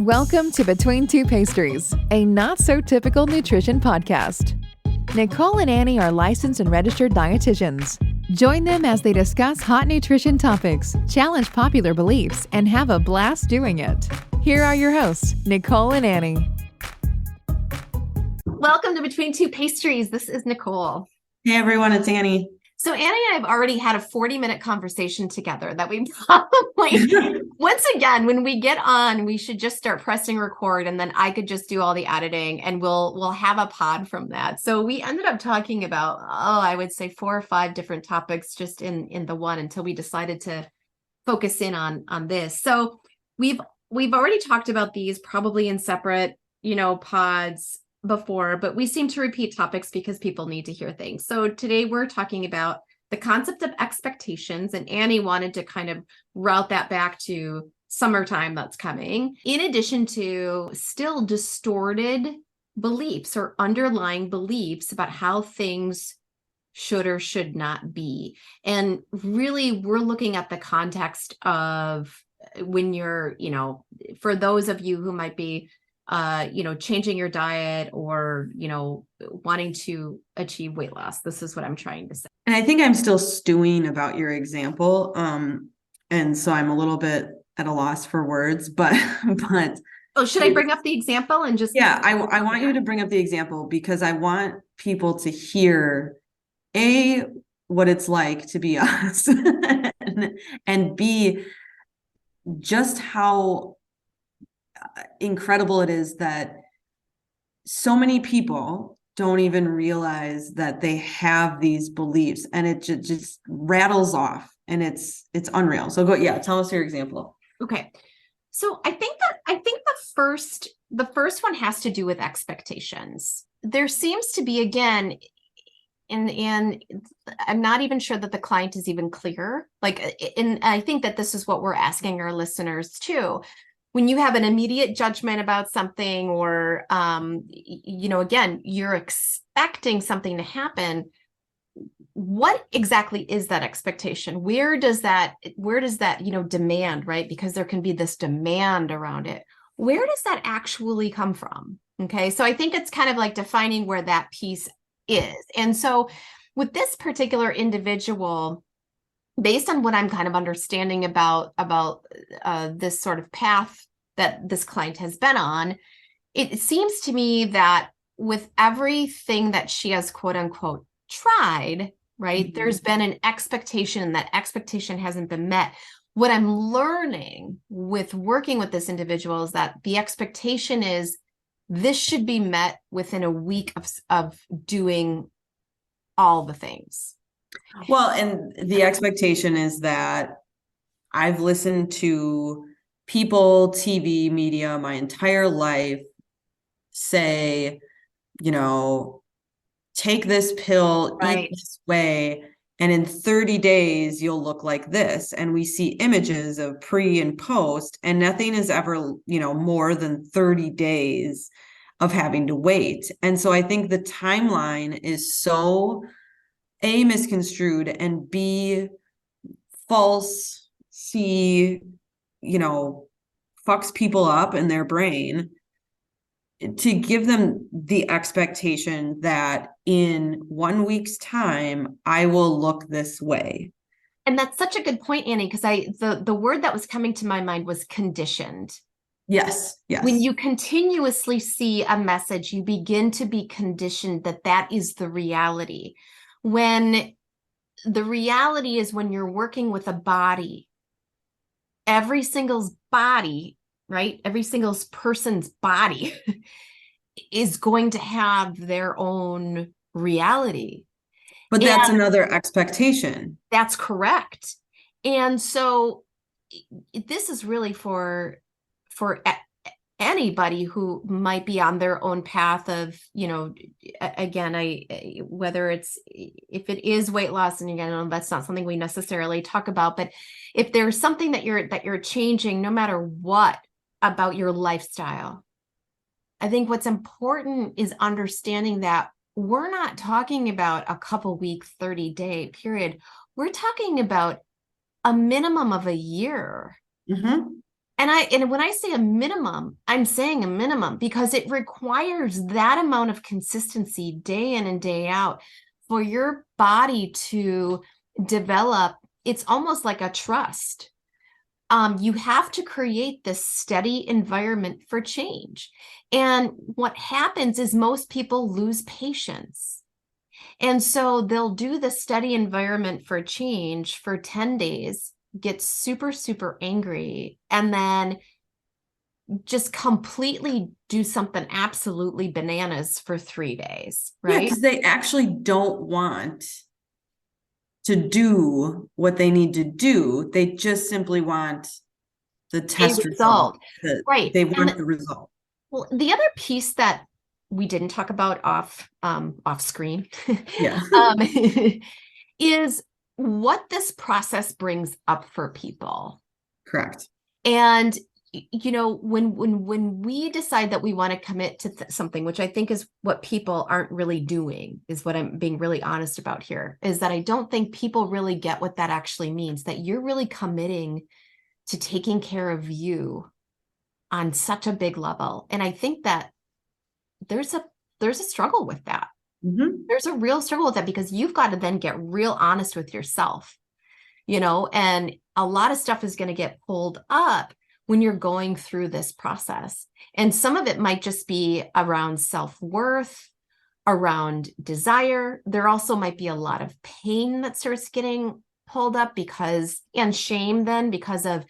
Welcome to Between Two Pastries, a not-so-typical nutrition podcast. Nicole and Annie are licensed and registered dietitians. Join them as they discuss hot nutrition topics, challenge popular beliefs, and have a blast doing it. Here are your hosts, Nicole and Annie. Welcome to Between Two Pastries. This is Nicole. Hey everyone, it's Annie. So Annie and I have already had a 40-minute conversation together that we probably, once again, when we get on, we should just start pressing record and then I could just do all the editing and we'll have a pod from that. So we ended up talking about, I would say 4 or 5 different topics just in the one until we decided to focus in on this. So we've already talked about these probably in separate, pods before, but we seem to repeat topics because people need to hear things. So today we're talking about the concept of expectations, and Annie wanted to kind of route that back to summertime that's coming, in addition to still distorted beliefs or underlying beliefs about how things should or should not be. And really, we're looking at the context of when you're, for those of you who might be changing your diet or, wanting to achieve weight loss. This is what I'm trying to say. And I think I'm still stewing about your example. And so I'm a little bit at a loss for words, but Oh, should I bring up the example and just... Yeah, I want you to bring up the example because I want people to hear what it's like to be us and B, just how incredible it is that so many people don't even realize that they have these beliefs, and it just rattles off, and it's unreal. So tell us your example. Okay. So I think the first one has to do with expectations. There seems to be, again, and I'm not even sure that the client is even clear. And I think that this is what we're asking our listeners too. When you have an immediate judgment about something or, again, you're expecting something to happen, what exactly is that expectation? Where does that, demand, right? Because there can be this demand around it. Where does that actually come from? Okay. So I think it's kind of like defining where that piece is. And so with this particular individual, based on what I'm kind of understanding about this sort of path that this client has been on, it seems to me that with everything that she has quote unquote tried, right, mm-hmm. There's been an expectation, and that expectation hasn't been met. What I'm learning with working with this individual is that the expectation is this should be met within a week of doing all the things. Well, and the expectation is that I've listened to people, TV, media, my entire life say, take this pill, right. Eat this way, and in 30 days, you'll look like this. And we see images of pre and post, and nothing is ever, more than 30 days of having to wait. And so I think the timeline is so A, misconstrued, and B, false, C, fucks people up in their brain to give them the expectation that in 1 week's time, I will look this way. And that's such a good point, Annie, because the word that was coming to my mind was conditioned. Yes. When you continuously see a message, you begin to be conditioned that is the reality. When the reality is when you're working with a body, every single body, right? Every single person's body is going to have their own reality. But that's another expectation. That's correct. And so this is really for anybody who might be on their own path of, again, whether if it is weight loss, and again, that's not something we necessarily talk about, but if there's something that you're changing, no matter what about your lifestyle, I think what's important is understanding that we're not talking about a couple week, 30-day period. We're talking about a minimum of a year. Mm-hmm. And when I say a minimum, I'm saying a minimum because it requires that amount of consistency day in and day out for your body to develop. It's almost like a trust. You have to create this steady environment for change. And what happens is most people lose patience. And so they'll do the steady environment for change for 10 days, get super, super angry, and then just completely do something absolutely bananas for 3 days, Yeah, right? because they actually don't want to do what they need to do. They just simply want the test result. Right. They want the result. Well, the other piece that we didn't talk about off screen Yeah. is what this process brings up for people. Correct. And when we decide that we want to commit to something, which I think is what people aren't really doing, is what I'm being really honest about here, is that I don't think people really get what that actually means, that you're really committing to taking care of you on such a big level. And I think that there's a struggle with that. Mm-hmm. There's a real struggle with that because you've got to then get real honest with yourself, and a lot of stuff is going to get pulled up when you're going through this process. And some of it might just be around self-worth, around desire. There also might be a lot of pain that starts getting pulled up and shame then because of,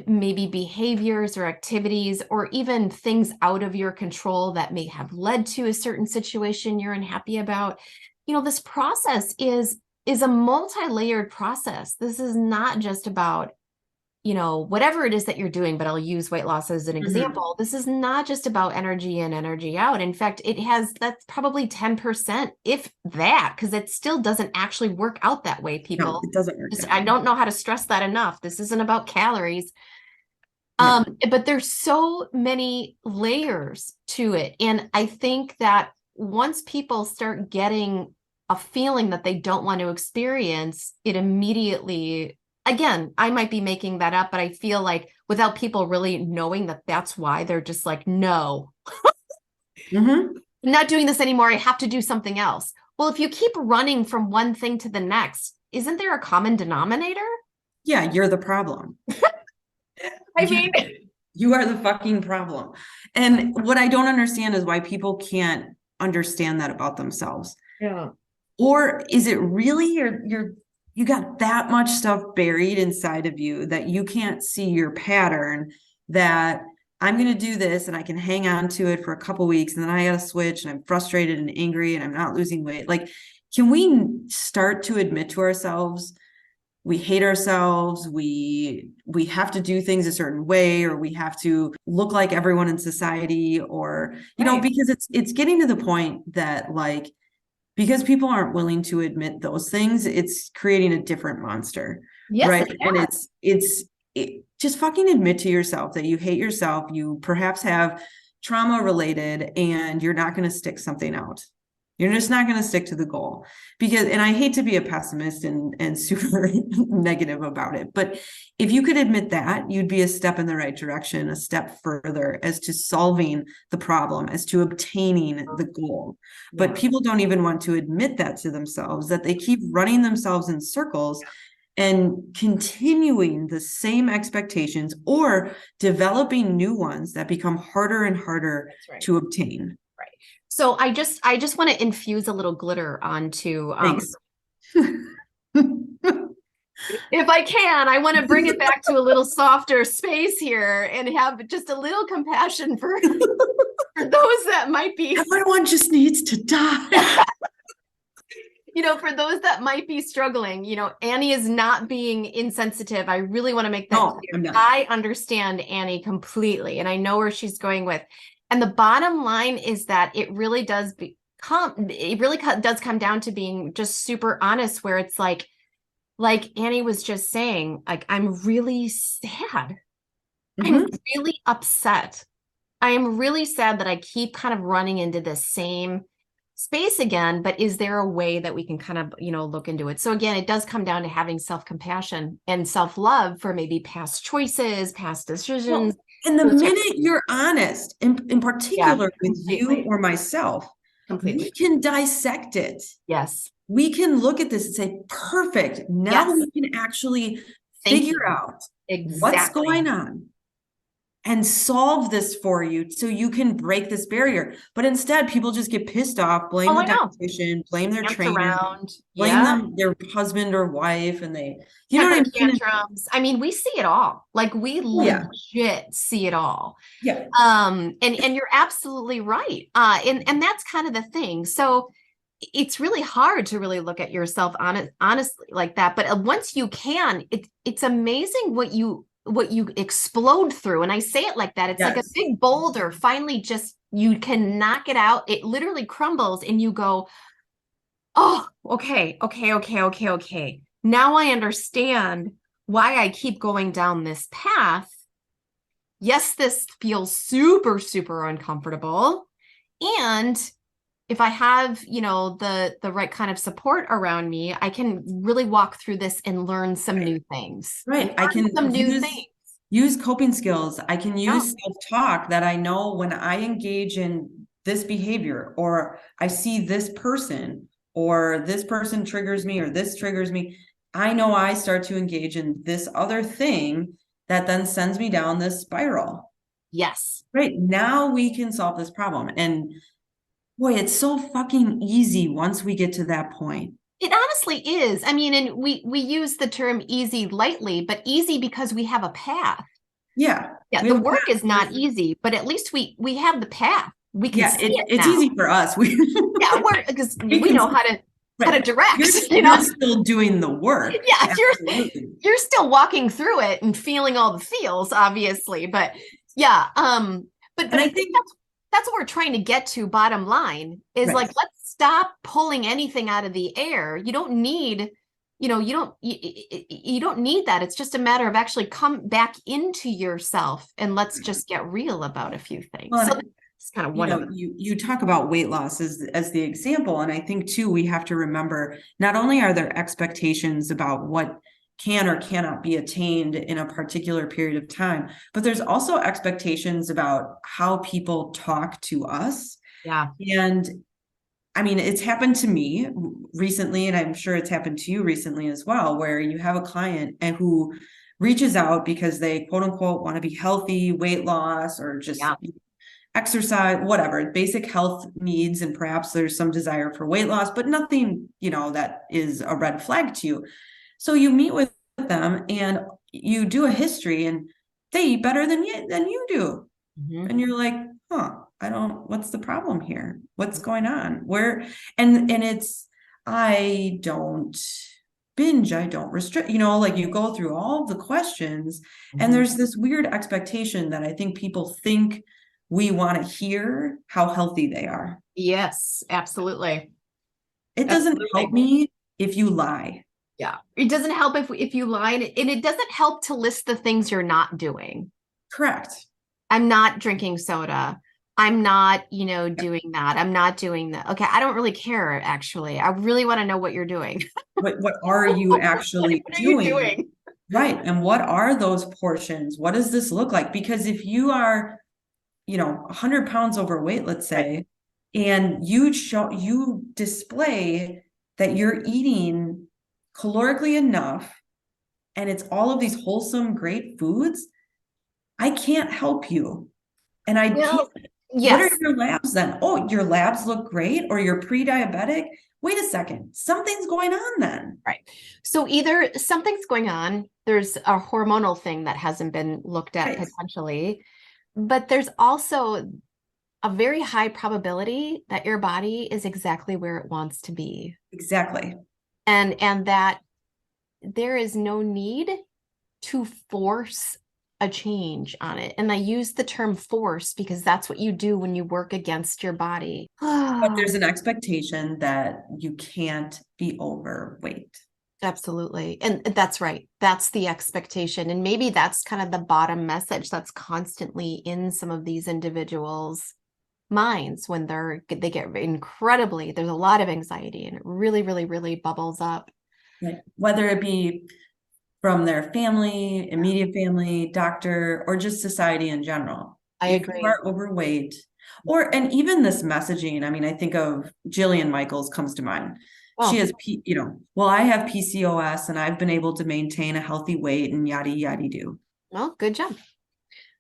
maybe behaviors or activities or even things out of your control that may have led to a certain situation you're unhappy about. This process is a multi-layered process. This is not just about, whatever it is that you're doing, but I'll use weight loss as an example. This is not just about energy in, energy out. In fact, that's probably 10%, if that, because it still doesn't actually work out that way, people. No, it doesn't work. I don't know how to stress that enough. This isn't about calories. But there's so many layers to it. And I think that once people start getting a feeling that they don't want to experience, it immediately, again, I might be making that up, but I feel like without people really knowing that that's why, they're just like, no, I'm not doing this anymore. I have to do something else. Well, if you keep running from one thing to the next, isn't there a common denominator? Yeah, you're the problem. I mean, you are the fucking problem. And what I don't understand is why people can't understand that about themselves. Yeah. Or is it really you got that much stuff buried inside of you that you can't see your pattern, that I'm going to do this and I can hang on to it for a couple weeks and then I got to switch and I'm frustrated and angry and I'm not losing weight. Like, can we start to admit to ourselves we hate ourselves, we have to do things a certain way, or we have to look like everyone in society, or because it's getting to the point that, like, because people aren't willing to admit those things, it's creating a different monster. Yes, right. And it's just fucking admit to yourself that you hate yourself, you perhaps have trauma related, and you're not going to stick something out. You're just not going to stick to the goal, and I hate to be a pessimist and super negative about it, but if you could admit that, you'd be a step in the right direction, a step further as to solving the problem, as to obtaining the goal. But people don't even want to admit that to themselves, that they keep running themselves in circles and continuing the same expectations or developing new ones that become harder and harder to obtain. Right. So I just want to infuse a little glitter onto Thanks. If I can, I want to bring it back to a little softer space here and have just a little compassion for those that might be. Everyone just needs to die. For those that might be struggling, Annie is not being insensitive. I really want to make that clear. I understand Annie completely, and I know where she's going with. And the bottom line is that it really does come down to being just super honest, where it's like Annie was just saying, like, I'm really sad. I'm really upset. I am really sad that I keep kind of running into this same space again, but is there a way that we can kind of, look into it? So again, it does come down to having self-compassion and self-love for maybe past choices, past decisions. And the minute you're honest, in particular with you or myself, completely, we can dissect it. Yes. We can look at this and say, perfect. Now we can actually figure out what's going on and solve this for you so you can break this barrier. But instead, people just get pissed off, blame the dietitian, blame their trainer, blame them, their husband or wife, and they, know what I mean? Tantrums. I mean, we see it all. Like we legit see it all. Yeah. And you're absolutely right. And that's kind of the thing. So it's really hard to really look at yourself honestly like that. But once you can, it's amazing what you explode through. And I say it like that. It's like a big boulder. Finally, just you can knock it out. It literally crumbles and you go, oh, okay. Now I understand why I keep going down this path. Yes, this feels super, super uncomfortable. And if I have, the right kind of support around me, I can really walk through this and learn some new things. Right. I can use coping skills. I can use self-talk that I know when I engage in this behavior, or I see this person, or this person triggers me, or this triggers me. I know I start to engage in this other thing that then sends me down this spiral. Yes. Right. Now we can solve this problem. And boy, it's so fucking easy once we get to that point. It honestly is. I mean, and we use the term easy lightly, but easy because we have a path. Yeah. The work is not easy, but at least we have the path. We can see it's easy for us. We're because we know how to direct. You're still doing the work. Yeah, you're still walking through it and feeling all the feels, obviously. But but I think that's what we're trying to get to. Bottom line is let's stop pulling anything out of the air. You don't need, you don't need that. It's just a matter of actually come back into yourself and let's just get real about a few things. Well, so that's kind of one of them. You talk about weight loss as the example. And I think too, we have to remember, not only are there expectations about what can or cannot be attained in a particular period of time, but there's also expectations about how people talk to us. Yeah. And I mean, it's happened to me recently, and I'm sure it's happened to you recently as well, where you have a client who reaches out because they quote unquote want to be healthy, weight loss, or just exercise, whatever, basic health needs. And perhaps there's some desire for weight loss, but nothing, that is a red flag to you. So you meet with them and you do a history and they eat better than you do. Mm-hmm. And you're like, what's the problem here? What's going on? And it's, I don't binge, I don't restrict, you go through all the questions. Mm-hmm. And there's this weird expectation that I think people think we want to hear how healthy they are. Yes, absolutely. It doesn't help me if you lie. Yeah. It doesn't help if you lie, and it doesn't help to list the things you're not doing. Correct. I'm not drinking soda. I'm not, doing that. I'm not doing that. Okay. I don't really care, actually. I really want to know what you're doing. What are you actually doing? Right. And what are those portions? What does this look like? Because if you are, 100 pounds overweight, let's say, and you display that you're eating calorically enough, and it's all of these wholesome, great foods, I can't help you. And I can't. Yes. What are your labs then? Oh, your labs look great, or you're pre-diabetic. Wait a second. Something's going on then. Right. So either something's going on, there's a hormonal thing that hasn't been looked at potentially, but there's also a very high probability that your body is exactly where it wants to be. Exactly. And that there is no need to force a change on it. And I use the term force because that's what you do when you work against your body. But there's an expectation that you can't be overweight. Absolutely. And that's right. That's the expectation. And maybe that's kind of the bottom message that's constantly in some of these individuals' minds when they get incredibly, there's a lot of anxiety and it really, really, really bubbles up. Right. Whether it be from their family, immediate family, doctor, or just society in general. I If agree. you are overweight, and even this messaging, I mean, I think of Jillian Michaels comes to mind. She has, well, I have PCOS and I've been able to maintain a healthy weight and yada, yada, do. Well, good job.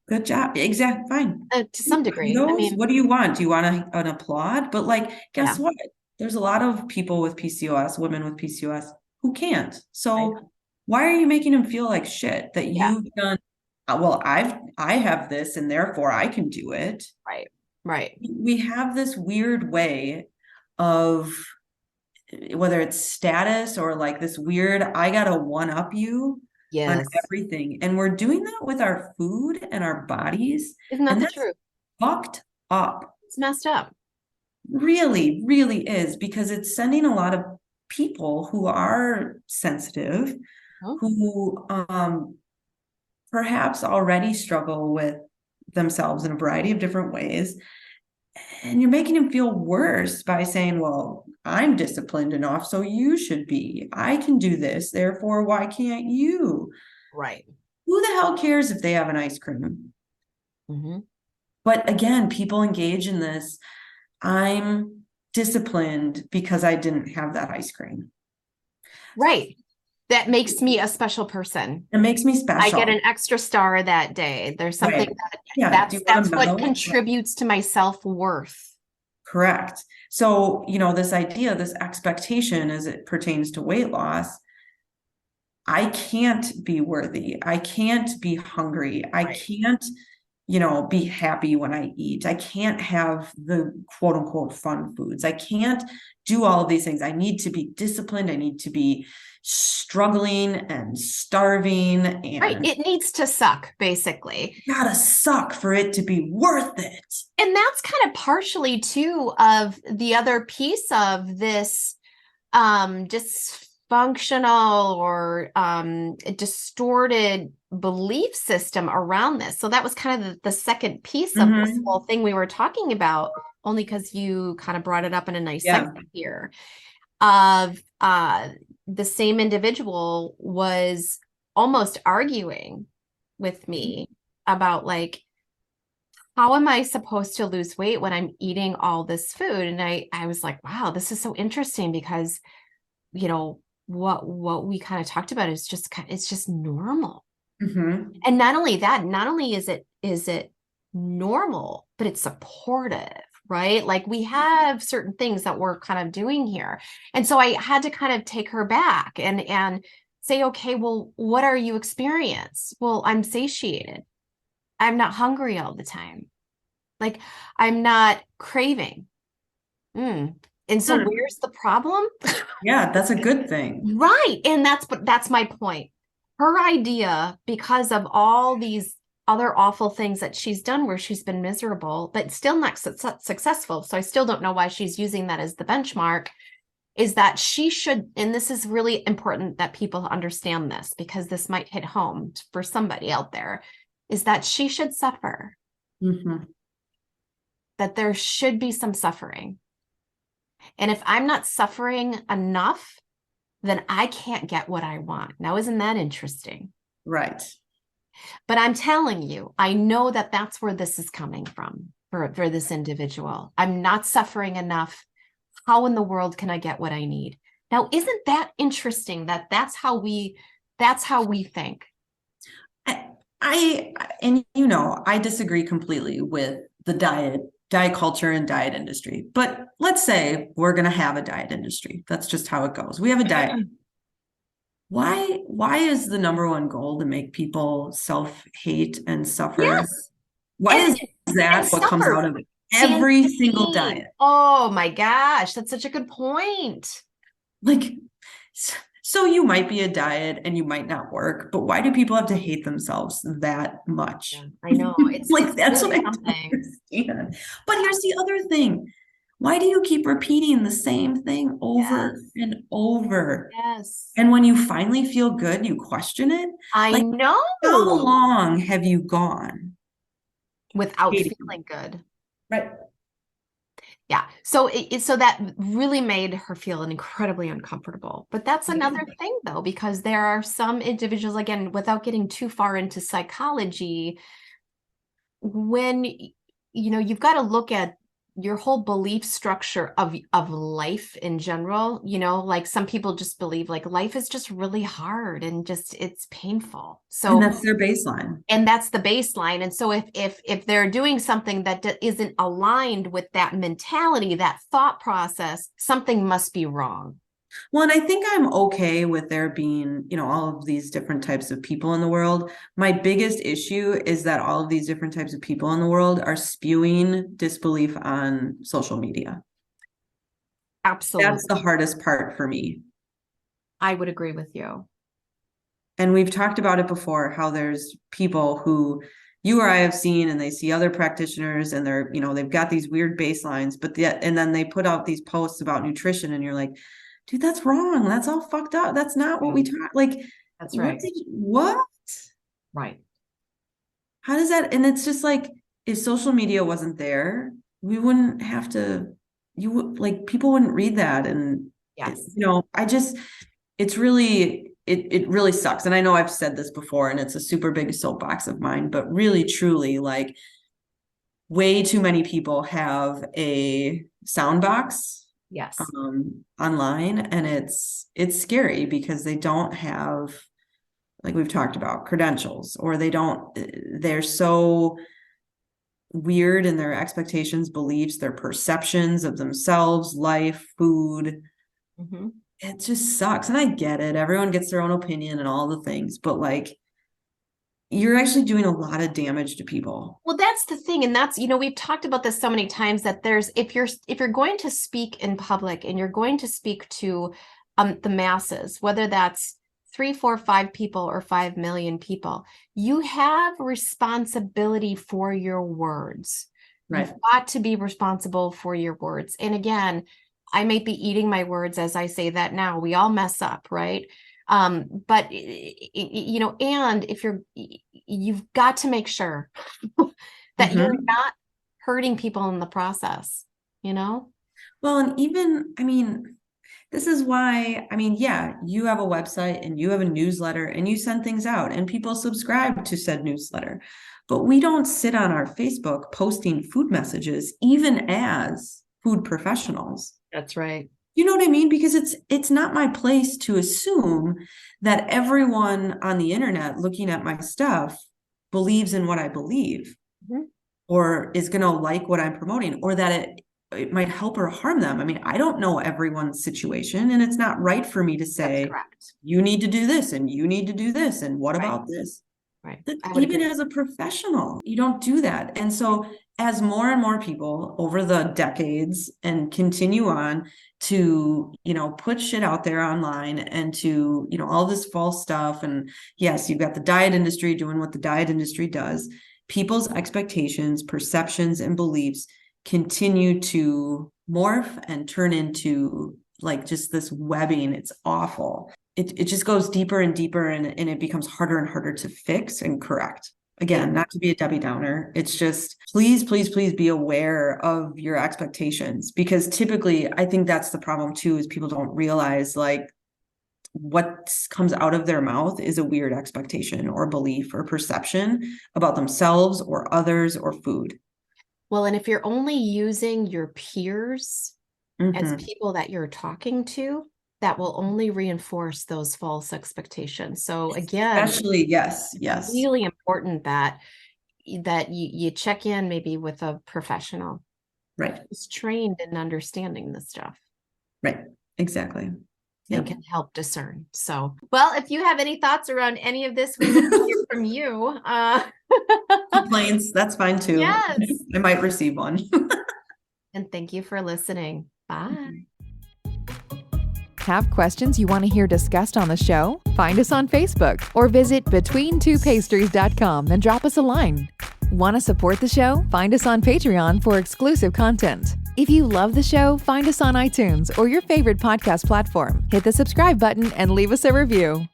Good job. Exactly. Fine. To some degree. Kudos. I mean, what do you want? Do you want an applaud? But like, guess what? There's a lot of people with PCOS, women with PCOS, who can't. So why are you making them feel like shit that you've done? Well, I have this and therefore I can do it. Right. We have this weird way of, whether it's status or like this weird, I gotta one up you on everything. And we're doing that with our food and our bodies. Isn't that the truth? Fucked up. It's messed up. Really, really is, because it's sending a lot of people who are sensitive, who perhaps already struggle with themselves in a variety of different ways. And you're making them feel worse by saying, well, I'm disciplined enough, so you should be. I can do this, therefore, why can't you? Right. Who the hell cares if they have an ice cream? But again, people engage in this. I'm disciplined because I didn't have that ice cream. Right. That makes me a special person. It makes me special. I get an extra star that day. There's something that's what contributes to my self-worth. Correct. So, this idea, this expectation as it pertains to weight loss, I can't be worthy. I can't be hungry. I can't, be happy when I eat. I can't have the quote unquote fun foods. I can't do all of these things. I need to be disciplined. I need to be struggling and starving. And it needs to suck, basically. Gotta suck for it to be worth it. And that's kind of partially too of the other piece of this dysfunctional or distorted belief system around this. So that was kind of the second piece of this whole thing we were talking about, only because you kind of brought it up in a nice segment here of the same individual was almost arguing with me about like, how am I supposed to lose weight when I'm eating all this food? And I was like, wow, this is so interesting because, what we kind of talked about is it's just normal. And not only that, not only is it normal, but it's supportive, right? Like we have certain things that we're kind of doing here. And so I had to kind of take her back and say, okay, well, what are you experiencing? Well, I'm satiated. I'm not hungry all the time. Like I'm not craving. And so where's the problem? Yeah, that's a good thing. Right. And that's my point. Her idea, because of all these other awful things that she's done where she's been miserable, but still not successful. So I still don't know why she's using that as the benchmark, is that she should, and this is really important that people understand this because this might hit home for somebody out there, is that she should suffer. That there should be some suffering. And if I'm not suffering enough, then I can't get what I want. Now, isn't that interesting? Right. But I'm telling you, I know that that's where this is coming from for this individual. I'm not suffering enough. How in the world can I get what I need? Now, isn't that interesting that that's how we think? I disagree completely with the diet culture and diet industry, but let's say we're going to have a diet industry. That's just how it goes. We have a diet. Why is the number one goal to make people self-hate and suffer? Yes. Why is that what comes out of every single diet? Oh my gosh, that's such a good point. Like, so you might be a diet and you might not work, but why do people have to hate themselves that much? Yeah, I know. It's like, that's really what I don't understand. But here's the other thing. Why do you keep repeating the same thing over and over? Yes. And when you finally feel good, you question it. I know. How long have you gone without feeling good? Right. Yeah. So so that really made her feel incredibly uncomfortable. But that's another thing though, because there are some individuals, again, without getting too far into psychology, when you've got to look at your whole belief structure of life in general, like some people just believe like life is just really hard and just it's painful. So and that's their baseline. And that's the baseline. And so if they're doing something that isn't aligned with that mentality, that thought process, something must be wrong. Well, and I think I'm okay with there being, all of these different types of people in the world. My biggest issue is that all of these different types of people in the world are spewing disbelief on social media. Absolutely. That's the hardest part for me. I would agree with you. And we've talked about it before, how there's people who you or I have seen and they see other practitioners and they're, they've got these weird baselines, and then they put out these posts about nutrition and you're like, dude, that's wrong. That's all fucked up. That's not what we talk. Like, that's right. What? Right. How does that? And it's just like, if social media wasn't there, we wouldn't have to, people wouldn't read that. And, yes, it's really, it really sucks. And I know I've said this before and it's a super big soapbox of mine, but really, truly, like, way too many people have a sound box. Yes. Online, and it's scary because they don't have, like we've talked about, credentials, or they're so weird in their expectations, beliefs, their perceptions of themselves, life, food. Mm-hmm. It just sucks. And I get it. Everyone gets their own opinion and all the things, but like, you're actually doing a lot of damage to people. Well, that's the thing. And that's, we've talked about this so many times that if you're going to speak in public and you're going to speak to the masses, whether that's 3, 4, 5 people or 5 million people, you have responsibility for your words. Right. You've got to be responsible for your words. And again, I may be eating my words as I say that now. We all mess up, right? But and if you've got to make sure that you're not hurting people in the process, Well, and even, this is why, yeah, you have a website and you have a newsletter and you send things out and people subscribe to said newsletter, but we don't sit on our Facebook posting food messages, even as food professionals. That's right. You know what I mean? Because it's not my place to assume that everyone on the internet looking at my stuff believes in what I believe, or is going to like what I'm promoting, or that it might help or harm them. I don't know everyone's situation, and it's not right for me to say, you need to do this and you need to do this. And what about this? Right. Even as a professional, you don't do that. And so as more and more people over the decades and continue on to, put shit out there online and to, all this false stuff. And yes, you've got the diet industry doing what the diet industry does. People's expectations, perceptions, and beliefs continue to morph and turn into like just this webbing. It's awful. It just goes deeper and deeper, and it becomes harder and harder to fix and correct. Again, not to be a Debbie Downer. It's just, please, please, please be aware of your expectations, because typically I think that's the problem too, is people don't realize like what comes out of their mouth is a weird expectation or belief or perception about themselves or others or food. Well, and if you're only using your peers as people that you're talking to, that will only reinforce those false expectations. So again, especially, yes. It's really important that you check in maybe with a professional, right, who's trained in understanding this stuff, right? Exactly. And can help discern. So, well, if you have any thoughts around any of this, we want to hear from you. Complaints, that's fine too. Yes. I might receive one. And thank you for listening. Bye. Have questions you want to hear discussed on the show? Find us on Facebook or visit between2pastries.com and drop us a line. Want to support the show? Find us on Patreon for exclusive content. If you love the show, find us on iTunes or your favorite podcast platform. Hit the subscribe button and leave us a review.